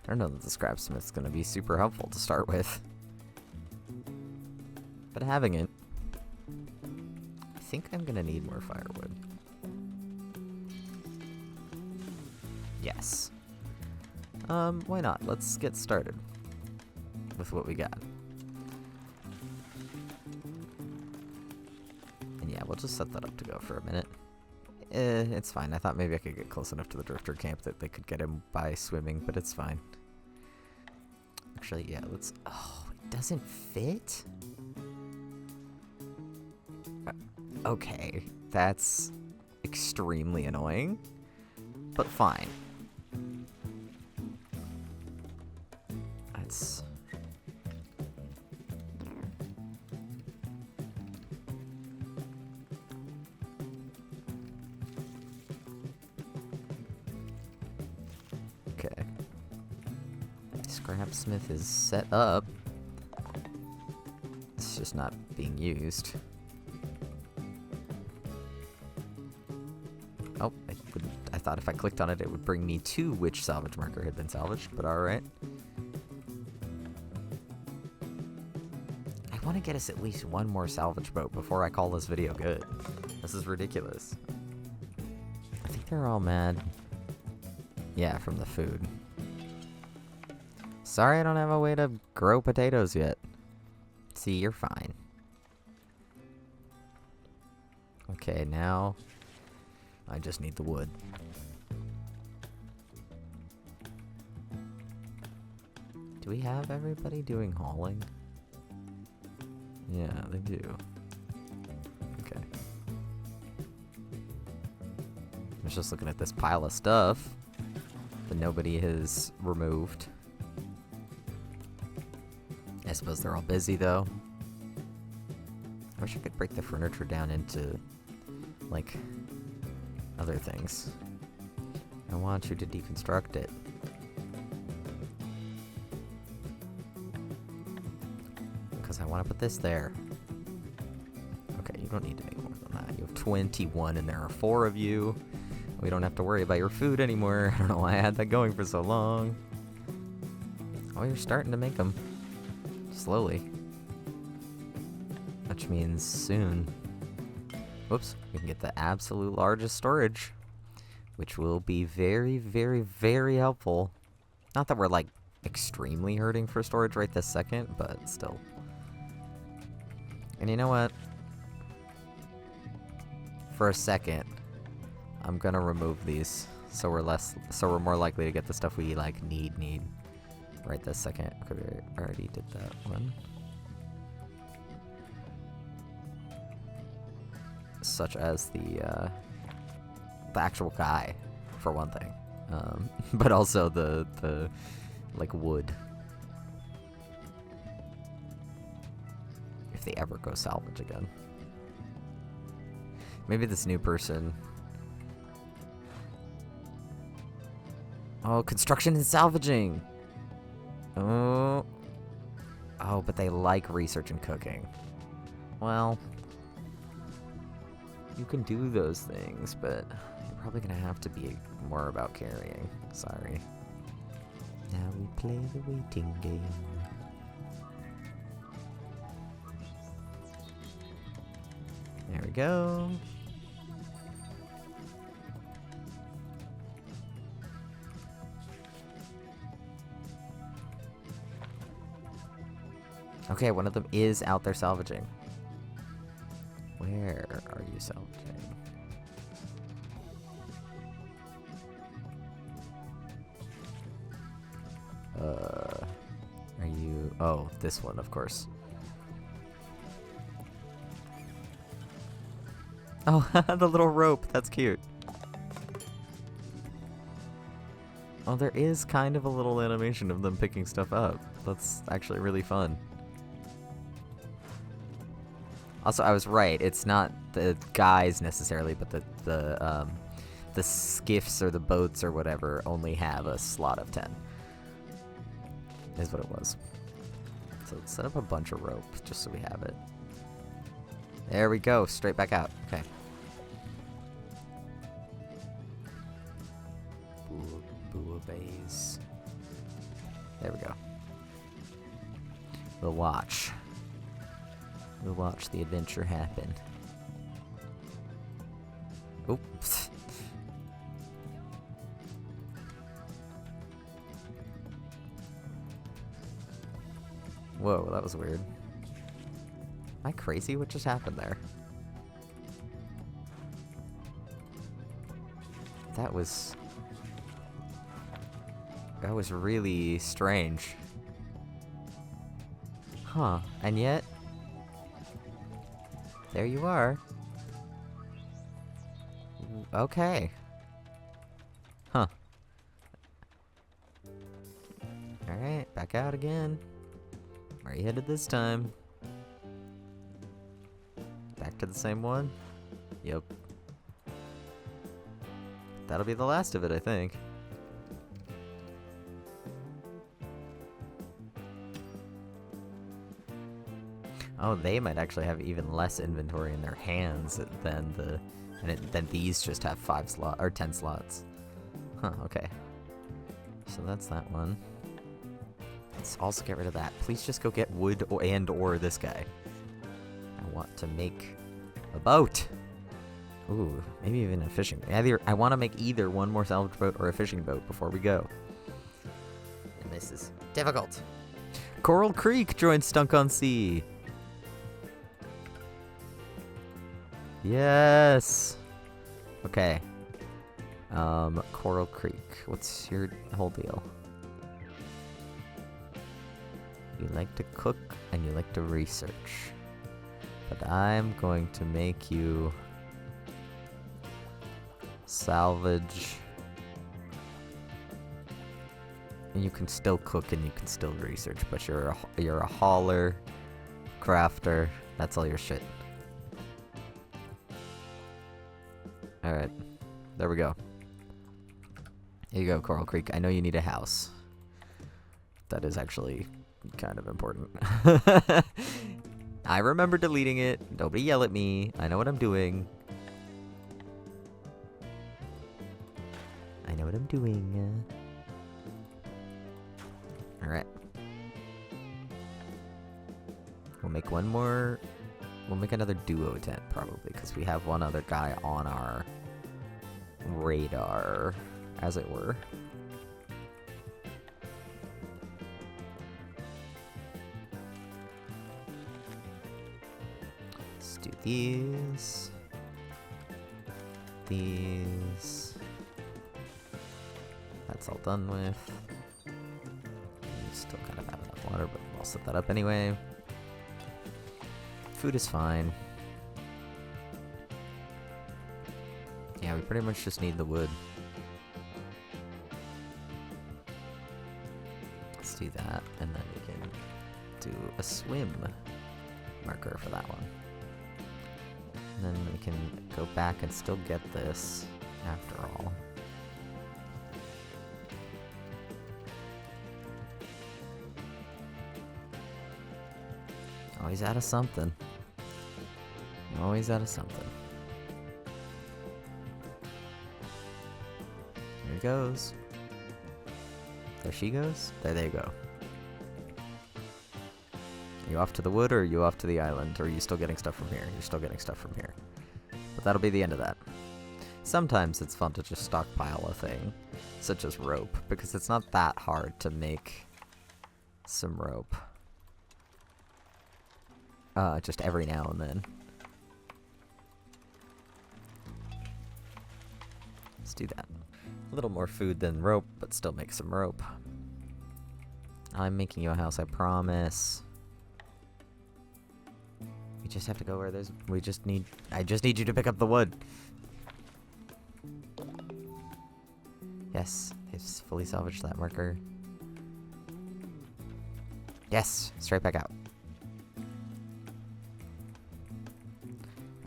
I don't know that the scrapsmith's gonna be super helpful to start with. But having it, I think I'm gonna need more firewood. Yes. Why not? Let's get started with what we got. And yeah, we'll just set that up to go for a minute. It's fine. I thought maybe I could get close enough to the drifter camp that they could get him by swimming, but it's fine. Actually, yeah, let's... Oh, it doesn't fit? Okay, that's extremely annoying, but fine. That's... Okay. Scrapsmith is set up. It's just not being used. Oh, I thought if I clicked on it, it would bring me to which salvage marker had been salvaged, but alright. I want to get us at least one more salvage boat before I call this video good. This is ridiculous. I think they're all mad. Yeah, from the food. Sorry I don't have a way to grow potatoes yet. See, you're fine. Okay, now I just need the wood. Do we have everybody doing hauling? Yeah, they do. Okay. I was just looking at this pile of stuff that nobody has removed. I suppose they're all busy, though. I wish I could break the furniture down into, like, other things. I want you to deconstruct it. Because I want to put this there. Okay, you don't need to make more than that. You have 21 and there are 4 of you. We don't have to worry about your food anymore. I don't know why I had that going for so long. Oh, you're starting to make them. Slowly. Which means soon. Whoops, we can get the absolute largest storage. Which will be very, very, very helpful. Not that we're, like, extremely hurting for storage right this second, but still. And you know what? For a second, I'm gonna remove these. So we're more likely to get the stuff we, like, need right this second. Okay, we already did that one. Such as the actual guy, for one thing. But also the like, wood. If they ever go salvage again. Maybe this new person... Oh, construction and salvaging! Oh, but they like research and cooking. Well, you can do those things, but you're probably gonna have to be more about carrying. Sorry. Now we play the waiting game. There we go. Okay, one of them is out there salvaging. Where are you salvaging? Are you... Oh, this one, of course. Oh, the little rope. That's cute. Oh, there is kind of a little animation of them picking stuff up. That's actually really fun. Also, I was right. It's not the guys necessarily, but the skiffs or the boats or whatever only have a slot of 10. Is what it was. So let's set up a bunch of rope just so we have it. There we go. Straight back out. Okay. Bays. There we go. We'll watch. We'll watch the adventure happen. Oops. Whoa, that was weird. Am I crazy? What just happened there? That was really strange. Huh, and yet there you are. Okay. Huh. Alright, back out again. Where are you headed this time? Back to the same one? Yep. That'll be the last of it, I think. Oh, they might actually have even less inventory in their hands than than these just have 5 slots or 10 slots. Huh, okay. So that's that one. Let's also get rid of that. Please just go get wood or this guy. I want to make a boat. Ooh, maybe even a fishing boat. I want to make either one more salvage boat or a fishing boat before we go. And this is difficult. Coral Creek joins Stunk on Sea. Yes. Okay. Coral Creek. What's your whole deal? You like to cook and you like to research. But I'm going to make you salvage. And you can still cook and you can still research, but you're a hauler, crafter. That's all your shit. Alright. There we go. Here you go, Coral Creek. I know you need a house. That is actually kind of important. I remember deleting it. Nobody yell at me. I know what I'm doing. I know what I'm doing. Alright. We'll make one more. We'll make another duo tent, probably, because we have one other guy on our radar, as it were. Let's do these. These. That's all done with. We still kind of have enough water, but I'll set that up anyway. Food is fine. Yeah, we pretty much just need the wood. Let's do that, and then we can do a swim marker for that one. And then we can go back and still get this after all. Always out of something. Always out of something. There it goes. There she goes. There they go. Are you off to the wood, or are you off to the island? Or are you still getting stuff from here? You're still getting stuff from here. But that'll be the end of that. Sometimes it's fun to just stockpile a thing, such as rope, because it's not that hard to make some rope. Just every now and then. Let's do that. A little more food than rope, but still make some rope. I'm making you a house, I promise. We just have to go where there's... I just need you to pick up the wood. Yes, it's fully salvaged that marker. Yes, straight back out.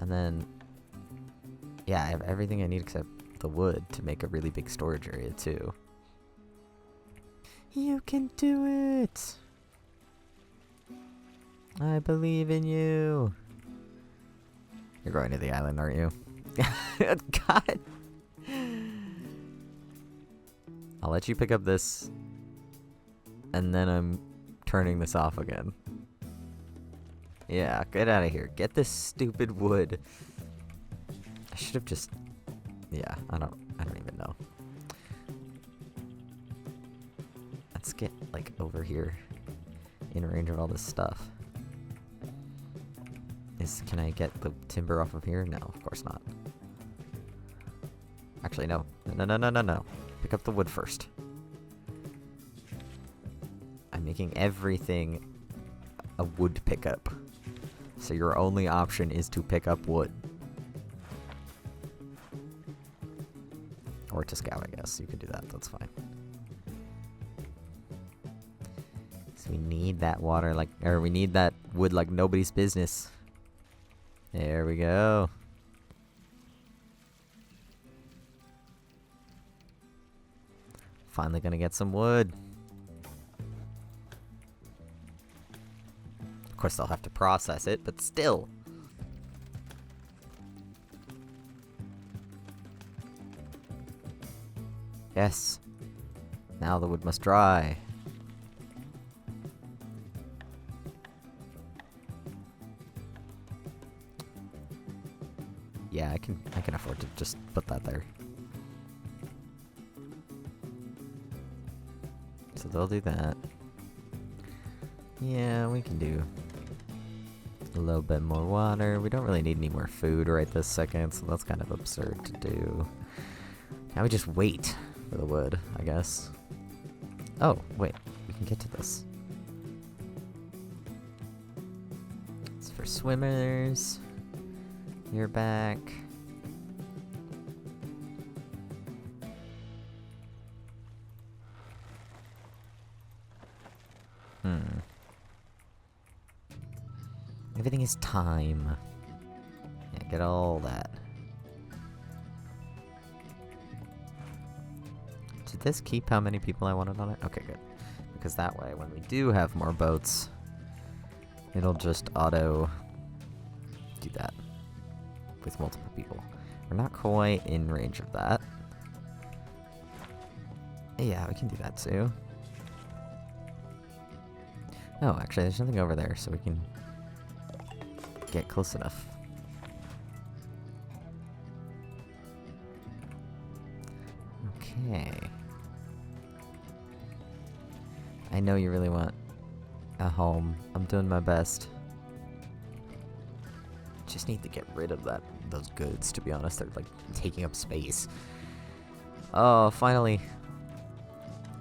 And then, yeah, I have everything I need except the wood to make a really big storage area, too. You can do it! I believe in you! You're going to the island, aren't you? God! I'll let you pick up this, and then I'm turning this off again. Yeah, get out of here. Get this stupid wood. I should have just... Yeah, I don't even know. Let's get, like, over here. in range of all this stuff. Can I get the timber off of here? No, of course not. Actually, no. No. Pick up the wood first. I'm making everything a wood pickup. So your only option is to pick up wood. Or to scout, I guess. You can do that. That's fine. So we need that water or we need that wood like nobody's business. There we go. Finally gonna get some wood. Of course they'll have to process it, but still. Yes. Now the wood must dry. Yeah, I can afford to just put that there. So they'll do that. Yeah, we can do a little bit more water. We don't really need any more food right this second, so that's kind of absurd to do. Now we just wait for the wood, I guess. Oh, wait. We can get to this. It's for swimmers. You're back. Everything is time. Yeah, get all that. Did this keep how many people I wanted on it? Okay, good. Because that way, when we do have more boats, it'll just auto do that with multiple people. We're not quite in range of that. Yeah, we can do that too. Oh, actually, there's nothing over there, so we can get close enough. Okay. I know you really want a home. I'm doing my best. Just need to get rid of those goods, to be honest. They're like taking up space. Oh, finally.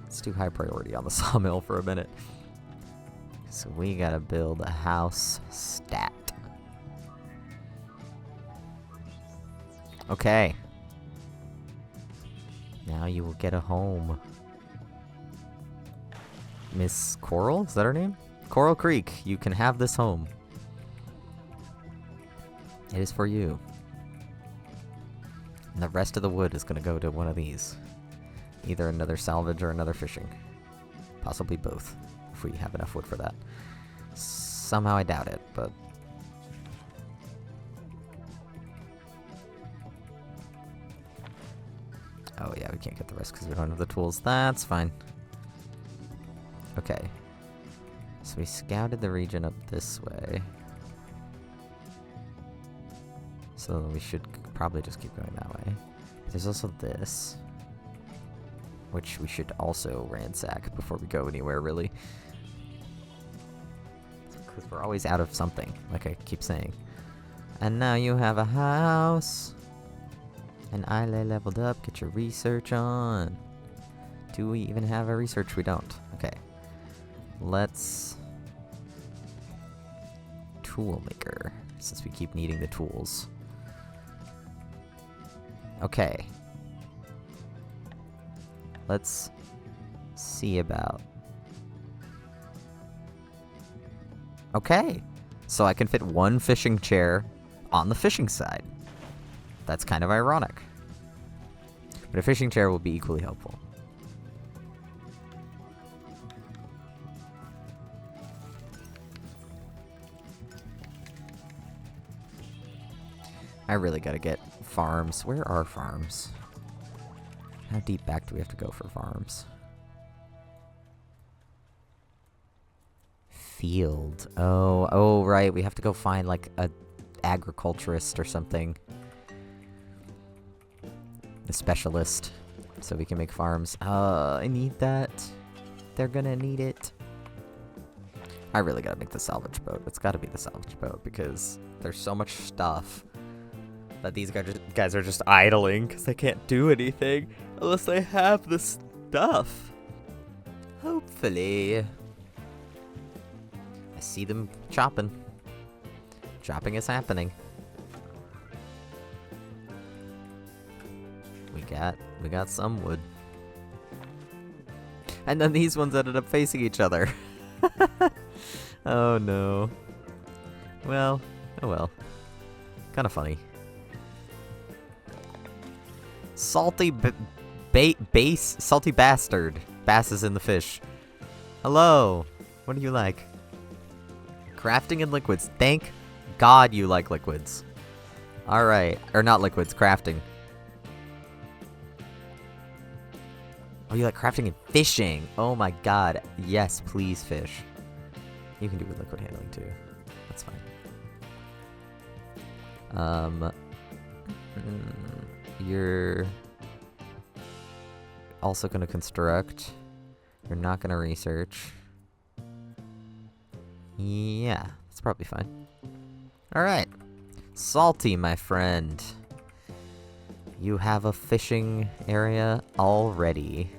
Let's do high priority on the sawmill for a minute. So we gotta build a house stat. Okay. Now you will get a home. Miss Coral? Is that her name? Coral Creek, you can have this home. It is for you. And the rest of the wood is gonna go to one of these. Either another salvage or another fishing. Possibly both, if we have enough wood for that. Somehow I doubt it, but... Oh yeah, we can't get the rest because we don't have the tools. That's fine. Okay. So we scouted the region up this way. So we should probably just keep going that way. But there's also this, which we should also ransack before we go anywhere, really. Because we're always out of something, like I keep saying. And now you have a house. And Isla leveled up. Get your research on. Do we even have a research? We don't. Okay. Let's... Tool maker, since we keep needing the tools. Okay. Let's see about... Okay. So I can fit one fishing chair on the fishing side. That's kind of ironic. But a fishing chair will be equally helpful. I really gotta get farms. Where are farms? How deep back do we have to go for farms? Field. Oh, right. We have to go find like a agriculturist or something. A specialist. So we can make farms. I need that. They're gonna need it. I really gotta make the salvage boat. It's gotta be the salvage boat because there's so much stuff that these guys are just idling because they can't do anything unless they have the stuff. Hopefully. I see them chopping. Chopping is happening. We got some wood. And then these ones ended up facing each other. Oh no. Well, oh well. Kinda funny. Salty salty bastard. Bass is in the fish. Hello. What do you like? Crafting and liquids. Thank God you like liquids. Alright. Or not liquids, crafting. Oh, you like crafting and fishing. Oh my god. Yes, please fish. You can do liquid handling too. That's fine. You're also going to construct. You're not going to research. Yeah, that's probably fine. Alright. Salty, my friend. You have a fishing area already.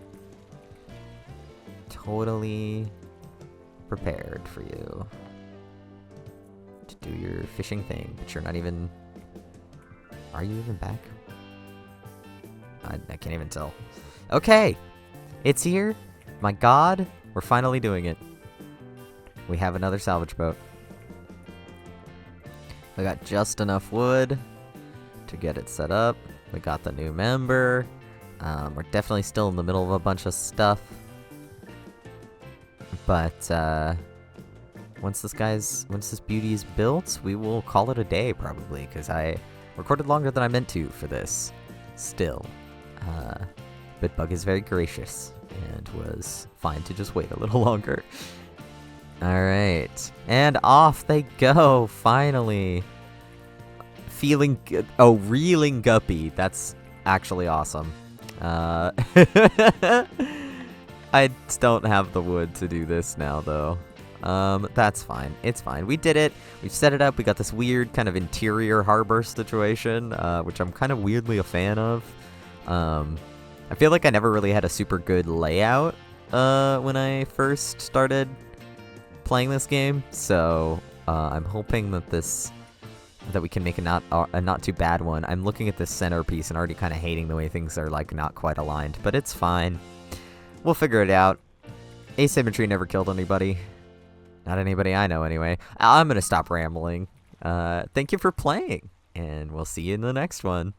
Totally prepared for you to do your fishing thing, but you're not even... Are you even back? I can't even tell. Okay! It's here! My god! We're finally doing it. We have another salvage boat. We got just enough wood to get it set up. We got the new member. We're definitely still in the middle of a bunch of stuff. But, once this beauty is built, we will call it a day, probably, because I recorded longer than I meant to for this. Still. Bitbug is very gracious, and was fine to just wait a little longer. Alright. And off they go, finally. Feeling good. Oh, reeling guppy. That's actually awesome. I don't have the wood to do this now, though. That's fine. It's fine. We did it. We've set it up. We got this weird kind of interior harbor situation, which I'm kind of weirdly a fan of. I feel like I never really had a super good layout when I first started playing this game, so I'm hoping that we can make a not too bad one. I'm looking at this centerpiece and already kind of hating the way things are like not quite aligned, but it's fine. We'll figure it out. Asymmetry never killed anybody. Not anybody I know, anyway. I'm gonna stop rambling. Thank you for playing, and we'll see you in the next one.